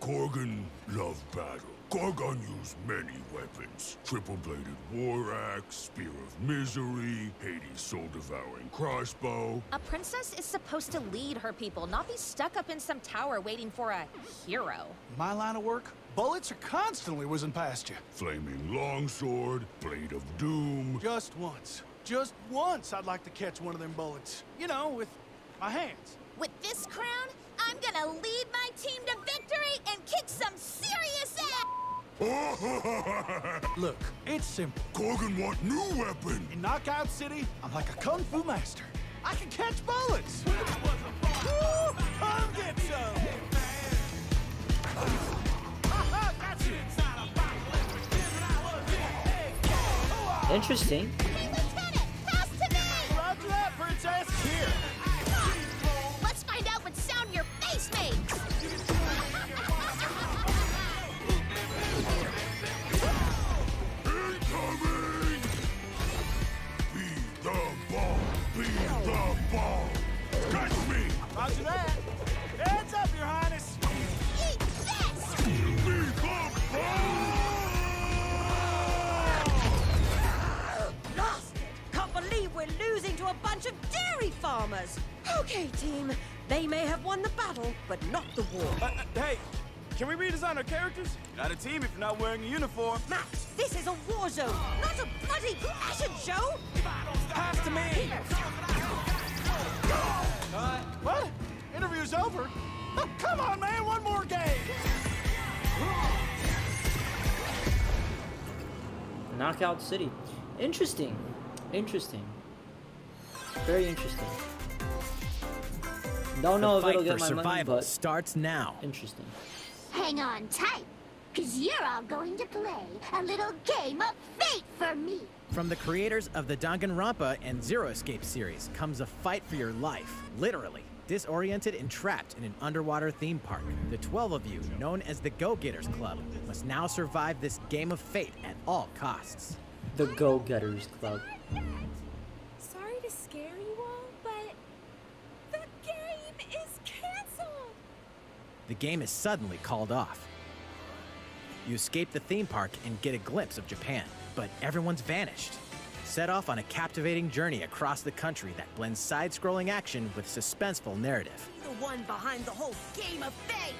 Korgan loved battle. Korgan used many weapons. Triple-bladed war axe, spear of misery, Hades' soul-devouring crossbow. A princess is supposed to lead her people, not be stuck up in some tower waiting for a hero. My line of work, bullets are constantly whizzing past you. Flaming longsword, blade of doom. Just once I'd like to catch one of them bullets. You know, with my hands. With this crown, I'm gonna lead my team to victory and kick some serious ass! Look, it's simple. Korgan want new weapon. In Knockout City, I'm like a kung fu master. I can catch bullets. Woo! Come get some. Interesting. Hey, Lieutenant! Pass to me! Roger that, Princess. Here. Let's find out what sound your face makes! Incoming! Be the ball. Be the ball. Catch me. Roger that. Heads up, Your Highness. Eat this! Be the ball. Lost it! Can't believe we're losing to a bunch of dairy farmers! Okay, team. They may have won the battle, but not the war. Hey, can we redesign our characters? Not a team if you're not wearing a uniform. Max, this is a war zone, not a bloody fashion show! Pass to me. What? Interview's over? Oh, come on, man, one more game. Knockout City. Interesting. Interesting. Very interesting. Don't know if The it'll fight get for my money, survival but starts now. interesting. Hang on tight, because you're all going to play a little game of fate for me. From the creators of the Danganronpa and Zero Escape series comes a fight for your life, literally. Disoriented and trapped in an underwater theme park, the 12 of you, known as the Go-Getters Club, must now survive this game of fate at all costs. The Go-Getters Club. Sorry to scare you all, but the game is canceled. The game is suddenly called off. You escape the theme park and get a glimpse of Japan, but everyone's vanished. Set off on a captivating journey across the country that blends side-scrolling action with suspenseful narrative. The one behind the whole game of fate!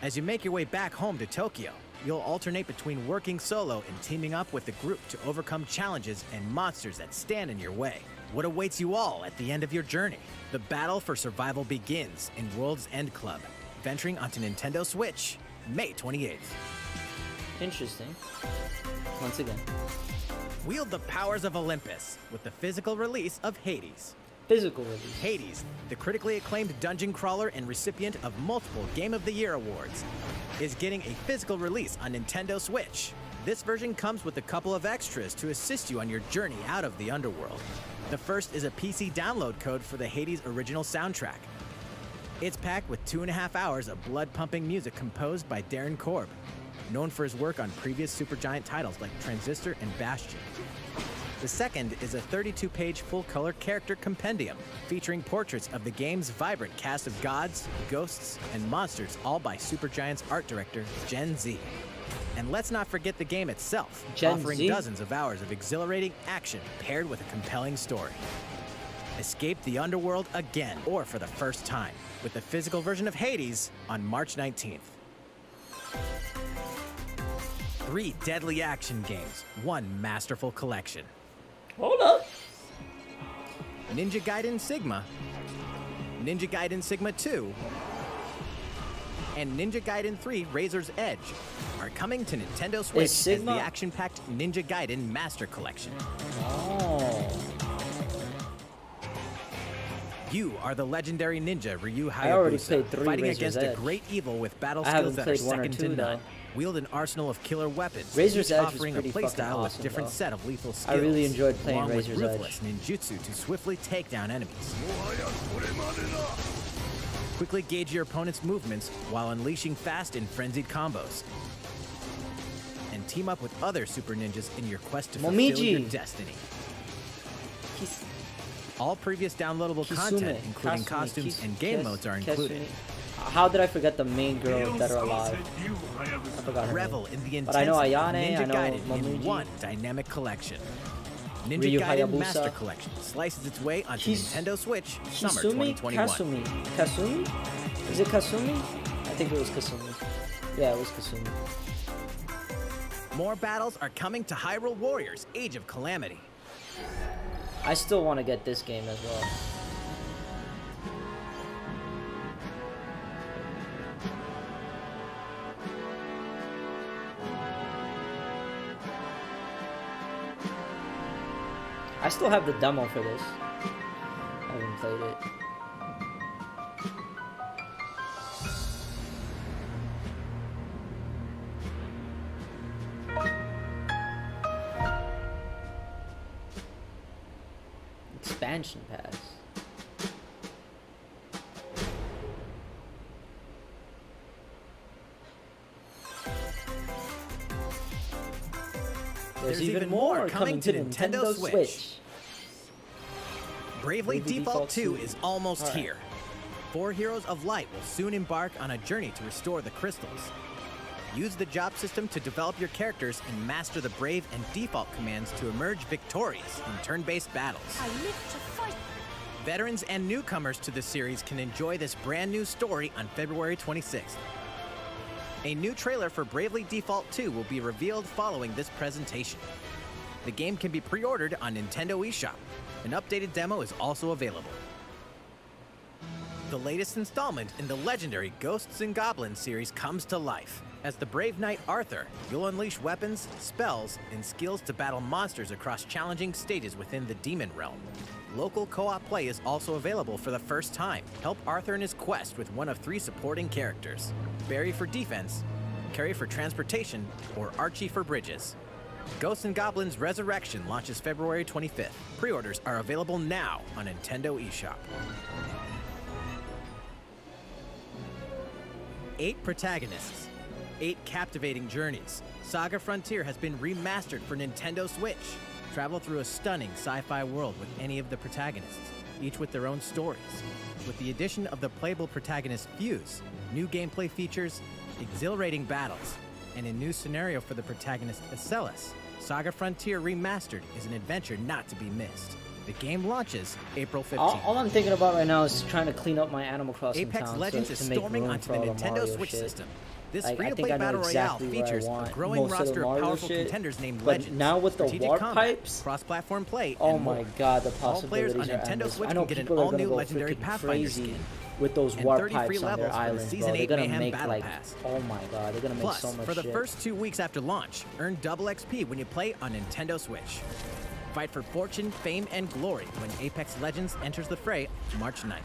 As you make your way back home to Tokyo, you'll alternate between working solo and teaming up with the group to overcome challenges and monsters that stand in your way. What awaits you all at the end of your journey? The battle for survival begins in World's End Club, venturing onto Nintendo Switch, May 28th. Interesting. Once again. Wield the powers of Olympus with the physical release of Hades. Physical release. Hades, the critically acclaimed dungeon crawler and recipient of multiple Game of the Year awards, is getting a physical release on Nintendo Switch. This version comes with a couple of extras to assist you on your journey out of the underworld. The first is a PC download code for the Hades original soundtrack. It's packed with 2.5 hours of blood-pumping music composed by Darren Korb. known for his work on previous Supergiant titles like Transistor and Bastion. The second is a 32-page full-color character compendium featuring portraits of the game's vibrant cast of gods, ghosts, and monsters, all by Supergiant's art director, Gen Z. And let's not forget the game itself, offering dozens of hours of exhilarating action paired with a compelling story. Escape the underworld again, or for the first time, with the physical version of Hades on March 19th. 3 deadly action games, 1 masterful collection. Hold up. Ninja Gaiden Sigma, Ninja Gaiden Sigma 2, and Ninja Gaiden 3 Razor's Edge are coming to Nintendo Switch as the action-packed Ninja Gaiden Master Collection. Oh. You are the legendary ninja Ryu I already Hayabusa, played 3 fighting Razor's against Edge. a great evil with battle I skills haven't that are played 1 or second 2 to none. though. Wield an arsenal of killer weapons, Razor's each Edge was offering a pretty fucking playstyle awesome, with different though. set of lethal skills. I really enjoyed playing along Razor's with Edge. ruthless ninjutsu to swiftly take down enemies. Quickly gauge your opponent's movements while unleashing fast and frenzied combos. And team up with other super ninjas in your quest to fulfill your Momiji. destiny. All previous downloadable content, including costumes and game modes, are included. How did I forget the main girl Dead or Alive? I forgot her Revel name. in the But I know intensity of Ayane, I Ninja know Gaiden in Momiji. one dynamic collection. Ninja Ryu Gaiden Hayabusa. Master Collection slices its way onto Nintendo Switch summer Kasumi? 2021. Kasumi? Is it Kasumi? I think it was Kasumi. Yeah, it was Kasumi. More battles are coming to Hyrule Warriors: Age of Calamity. I still want to get this game as well. I still have the demo for this. I haven't played it. Expansion pass. There's even more coming to Nintendo Switch. Bravely Bravely Default Default 2 2 is almost Alright. here. 4 Heroes of Light will soon embark on a journey to restore the crystals. Use the job system to develop your characters and master the Brave and Default commands to emerge victorious in turn-based battles. I live to fight. Veterans and newcomers to the series can enjoy this brand new story on February 26th. A new trailer for Bravely Default 2 will be revealed following this presentation. The game can be pre-ordered on Nintendo eShop. An updated demo is also available. The latest installment in the legendary Ghosts and Goblins series comes to life. As the brave knight Arthur, you'll unleash weapons, spells, and skills to battle monsters across challenging stages within the Demon Realm. Local co-op play is also available for the first time. Help Arthur in his quest with one of 3 supporting characters: Barry for defense, Carrie for transportation, or Archie for bridges. Ghosts and Goblins Resurrection launches February 25th. Pre-orders are available now on Nintendo eShop. 8 protagonists, 8 captivating journeys. Saga Frontier has been remastered for Nintendo Switch. Travel through a stunning sci-fi world with any of the protagonists, each with their own stories. With the addition of the playable protagonist Fuse, new gameplay features, exhilarating battles, and a new scenario for the protagonist Acellus, Saga Frontier Remastered is an adventure not to be missed. The game launches April 15th. All I'm thinking about right now is trying to clean up my Animal Crossing Apex town Legends to is make storming room onto for the all the Nintendo Mario Switch shit. system. This I free-to-play think I know battle exactly royale where I features a want growing most of the roster of Mario powerful shit, contenders named but Legends. now with the strategic warp combat, pipes, cross-platform play, oh and my more. god, the All players possibilities on are Nintendo endless. Switch I know can get an people are gonna all-new go legendary freaking Pathfinder crazy skin. with those And warp 30 pipes free on their levels for the islands, Season bro. They're 8 gonna Mayhem make Battle like, Pass. oh my god, they're gonna make Plus, so much for the shit. first 2 weeks after launch, earn double XP when you play on Nintendo Switch. Fight for fortune, fame, and glory when Apex Legends enters the fray March 9th.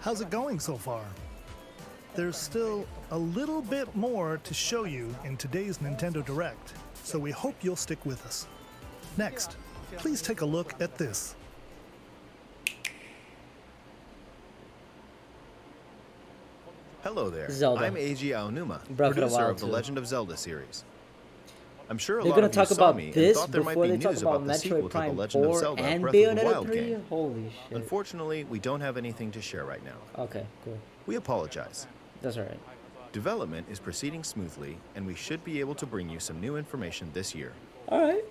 How's it going so far? There's still a little bit more to show you in today's Nintendo Direct, so we hope you'll stick with us. Next, please take a look at this. Hello there. Zelda. I'm Eiji Aonuma, Breath of the producer Wild of the 2. Legend of Zelda series. I'm sure a They're lot gonna of you talk saw about me and this thought there might before be they talk news about about the sequel Metroid to Prime The Legend of 4 Zelda and Breath of the Bayonetta Wild 3? game. Holy shit. Unfortunately, we don't have anything to share right now. Okay, cool. We apologize. That's alright. Development is proceeding smoothly, and we should be able to bring you some new information this year. Alright.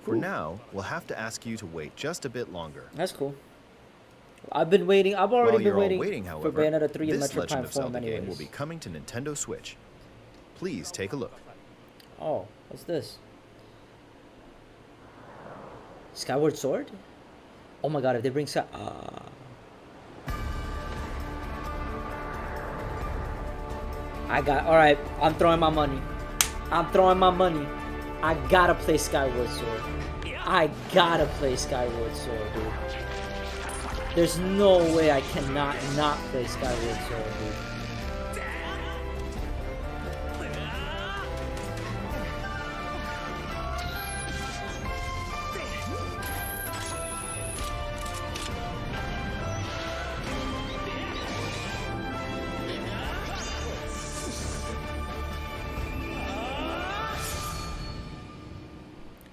For now, we'll have to ask you to wait just a bit longer. That's cool. I've been waiting. I've already While been you're all waiting, waiting, for however, Bayonetta 3 and this Metroid Legend Prime of 4 Zelda anyways. game will be coming to Nintendo Switch. Please take a look. Oh, what's this? Skyward Sword? Oh my god, if they bring alright, I'm throwing my money. I gotta play Skyward Sword. I gotta play Skyward Sword, dude. There's no way I cannot not play Skyward Sword, dude.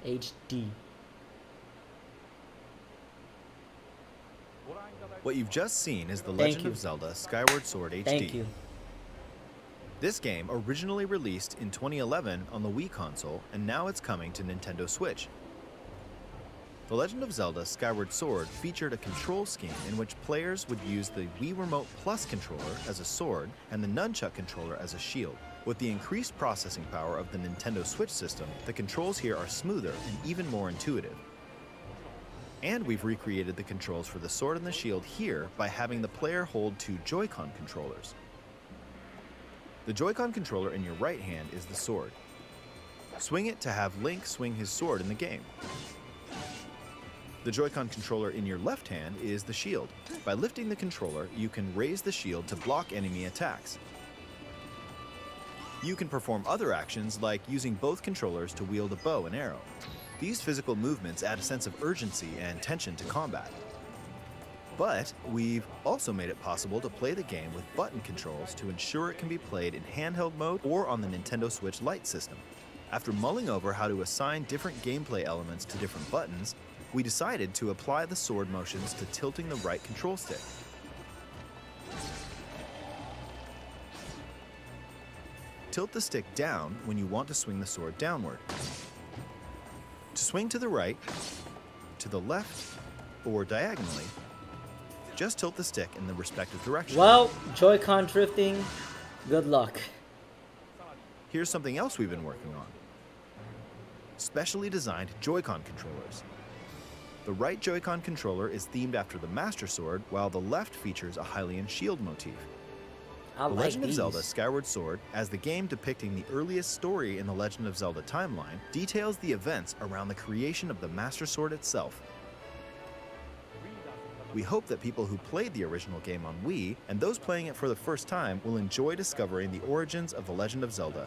HD. What you've just seen is The Thank Legend you. of Zelda Skyward Sword HD. Thank you. This game originally released in 2011 on the Wii console, and now it's coming to Nintendo Switch. The Legend of Zelda Skyward Sword featured a control scheme in which players would use the Wii Remote Plus controller as a sword and the Nunchuck controller as a shield. With the increased processing power of the Nintendo Switch system, the controls here are smoother and even more intuitive. And we've recreated the controls for the sword and the shield here by having the player hold two Joy-Con controllers. The Joy-Con controller in your right hand is the sword. Swing it to have Link swing his sword in the game. The Joy-Con controller in your left hand is the shield. By lifting the controller, you can raise the shield to block enemy attacks. You can perform other actions like using both controllers to wield a bow and arrow. These physical movements add a sense of urgency and tension to combat. But we've also made it possible to play the game with button controls to ensure it can be played in handheld mode or on the Nintendo Switch Lite system. After mulling over how to assign different gameplay elements to different buttons, we decided to apply the sword motions to tilting the right control stick. Tilt the stick down when you want to swing the sword downward. To swing to the right, to the left, or diagonally, just tilt the stick in the respective direction. Well, Joy-Con drifting, good luck. Here's something else we've been working on. Specially designed Joy-Con controllers. The right Joy-Con controller is themed after the Master Sword, while the left features a Hylian shield motif. I The like Legend of these. Zelda Skyward Sword, as the game depicting the earliest story in the Legend of Zelda timeline, details the events around the creation of the Master Sword itself. We hope that people who played the original game on Wii, and those playing it for the first time, will enjoy discovering the origins of the Legend of Zelda.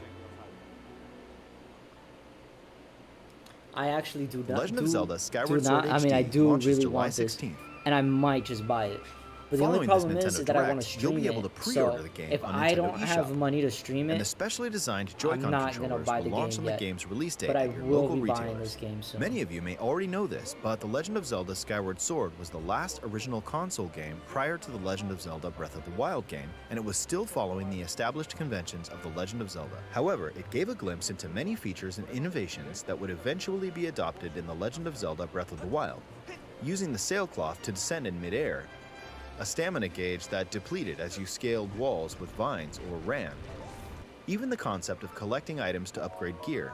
I actually do not. Legend of do- Zelda Skyward do not, Sword I mean, I HD do launches really July want this, 16th. and I might just buy it. But the only Following this problem is Nintendo that I want to Direct, you'll stream be able it. to pre-order So the game if on I Nintendo don't have eShop. money to stream And the it, specially designed I'm Joy-Con not gonna controllers buy will the launch game on the yet. game's release date But I at your will local be buying retailers. this game soon. Many of you may already know this, but The Legend of Zelda Skyward Sword was the last original console game prior to The Legend of Zelda Breath of the Wild game, and it was still following the established conventions of The Legend of Zelda. However, it gave a glimpse into many features and innovations that would eventually be adopted in The Legend of Zelda Breath of the Wild. Using the sailcloth to descend in midair, a stamina gauge that depleted as you scaled walls with vines or ran. Even the concept of collecting items to upgrade gear.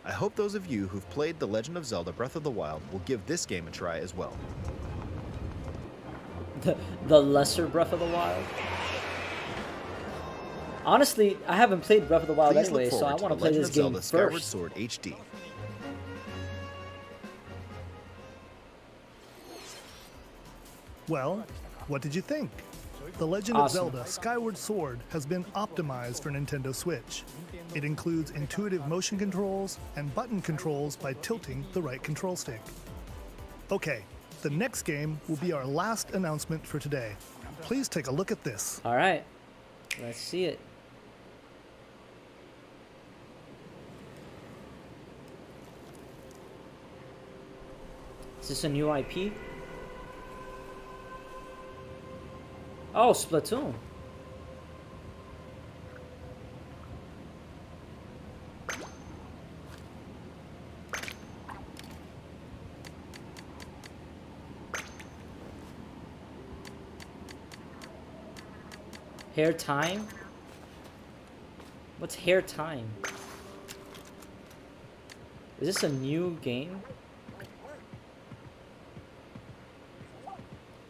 I hope those of you who've played The Legend of Zelda Breath of the Wild will give this game a try as well. the lesser Breath of the Wild. Honestly, I haven't played Breath of the Wild Please anyway, look so I forward want to The play Legend this of game Zelda Skyward first. Sword HD. Well, what did you think? The Legend Awesome. of Zelda Skyward Sword has been optimized for Nintendo Switch. It includes intuitive motion controls and button controls by tilting the right control stick. Okay, the next game will be our last announcement for today. Please take a look at this. All right. Let's see it. Is this a new IP? Oh, Splatoon. Hair time? What's hair time? Is this a new game?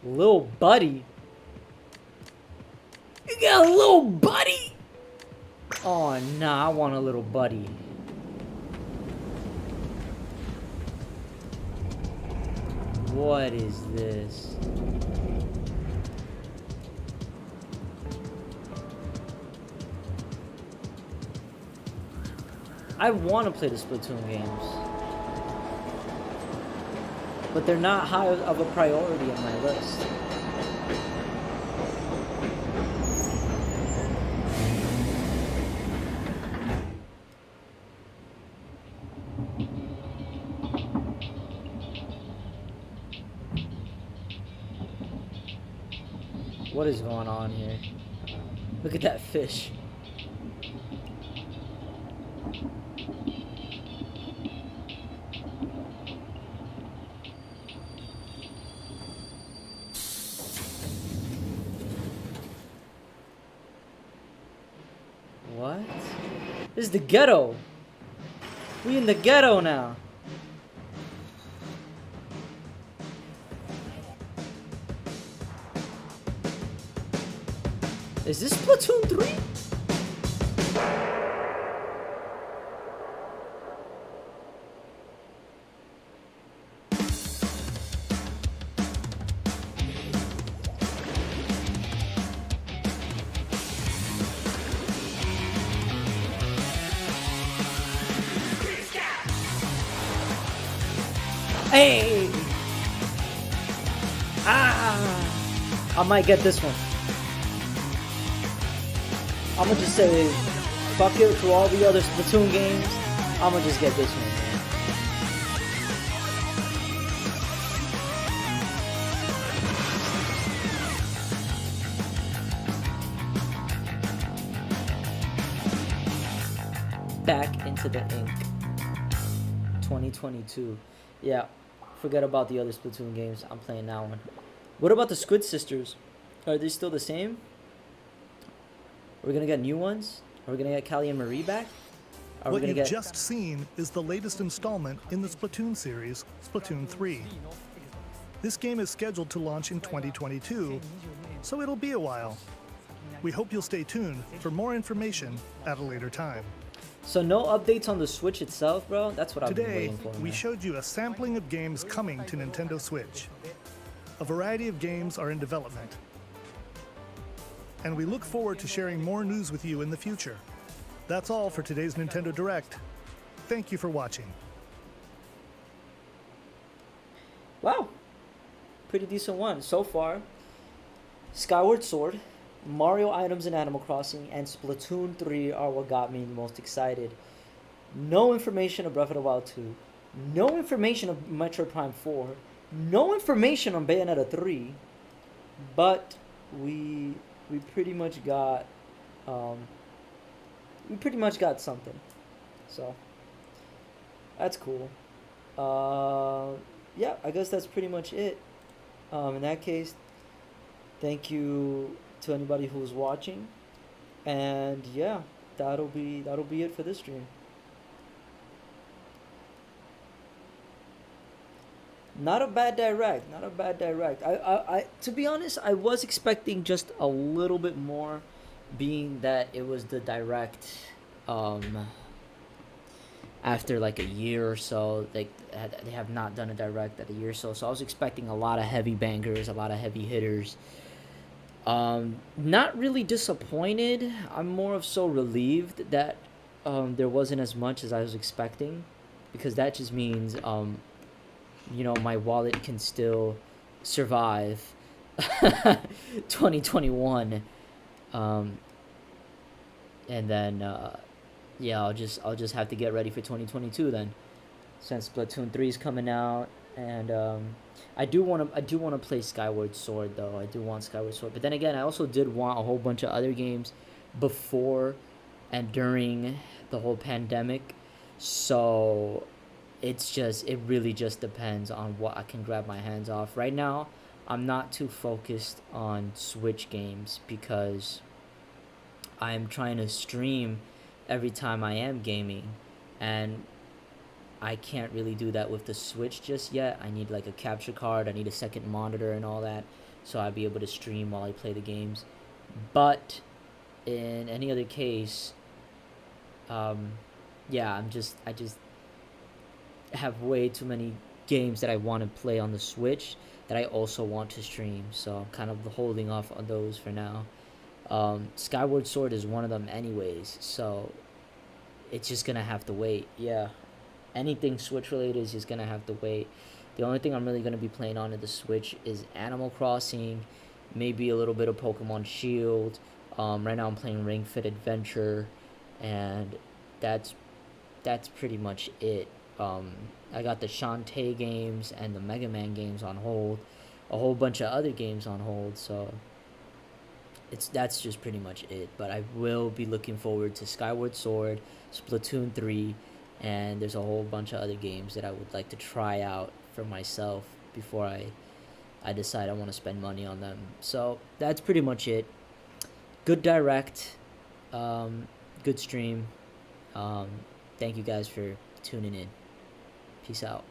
Little buddy? You got a little buddy? Oh, nah, I want a little buddy. What is this? I want to play the Splatoon games, but they're not high of a priority on my list. What is going on here? Look at that fish. What? This is the ghetto. We in the ghetto now. Is this Splatoon 3? Hey! Ah! I might get this one. I'ma just say, fuck it to all the other Splatoon games. I'ma just get this one, man. Back into the ink. 2022. Yeah, forget about the other Splatoon games. I'm playing that one. What about the Squid Sisters? Are they still the same? Are we gonna get new ones? Are we gonna get Callie and Marie back? Are we What gonna you've get... just seen is the latest installment in the Splatoon series, Splatoon 3. This game is scheduled to launch in 2022, so it'll be a while. We hope you'll stay tuned for more information at a later time. So no updates on the Switch itself, bro? That's what I've been Today, waiting for, we man. showed you a sampling of games coming to Nintendo Switch. A variety of games are in development, and we look forward to sharing more news with you in the future. That's all for today's Nintendo Direct. Thank you for watching. Wow. Pretty decent one. So far, Skyward Sword, Mario items in Animal Crossing, and Splatoon 3 are what got me most excited. No information of Breath of the Wild 2. No information of Metroid Prime 4. No information on Bayonetta 3. But we pretty much got something. So that's cool. Yeah, I guess that's pretty much it. In that case, thank you to anybody who's watching, and yeah, that'll be it for this stream. Not a bad direct. Not a bad direct. I to be honest, I was expecting just a little bit more, being that it was the direct after like a year or so. They have not done a direct at a year or so. So I was expecting a lot of heavy bangers, a lot of heavy hitters. Not really disappointed. I'm more of so relieved that there wasn't as much as I was expecting, because that just means you know, my wallet can still survive 2021 and then yeah, I'll just have to get ready for 2022 then, since Splatoon 3 is coming out, and I do want to play Skyward Sword though. I do want Skyward Sword, but then again, I also did want a whole bunch of other games before and during the whole pandemic, so it really just depends on what I can grab my hands off. Right now, I'm not too focused on Switch games because I'm trying to stream every time I am gaming, and I can't really do that with the Switch just yet. I need like a capture card, I need a second monitor and all that, so I'll be able to stream while I play the games. But in any other case, yeah, I just have way too many games that I want to play on the Switch that I also want to stream, so I'm kind of holding off on those for now. Skyward Sword is one of them anyways, so it's just gonna have to wait. Yeah, anything Switch related is just gonna have to wait. The only thing I'm really gonna be playing on the Switch is Animal Crossing, maybe a little bit of Pokemon Shield. Right now I'm playing Ring Fit Adventure, and that's pretty much it. I got the Shantae games and the Mega Man games on hold, a whole bunch of other games on hold, so that's just pretty much it. But I will be looking forward to Skyward Sword, Splatoon 3, and there's a whole bunch of other games that I would like to try out for myself before I decide I want to spend money on them. So that's pretty much it. Good direct, good stream. Thank you guys for tuning in. Peace out.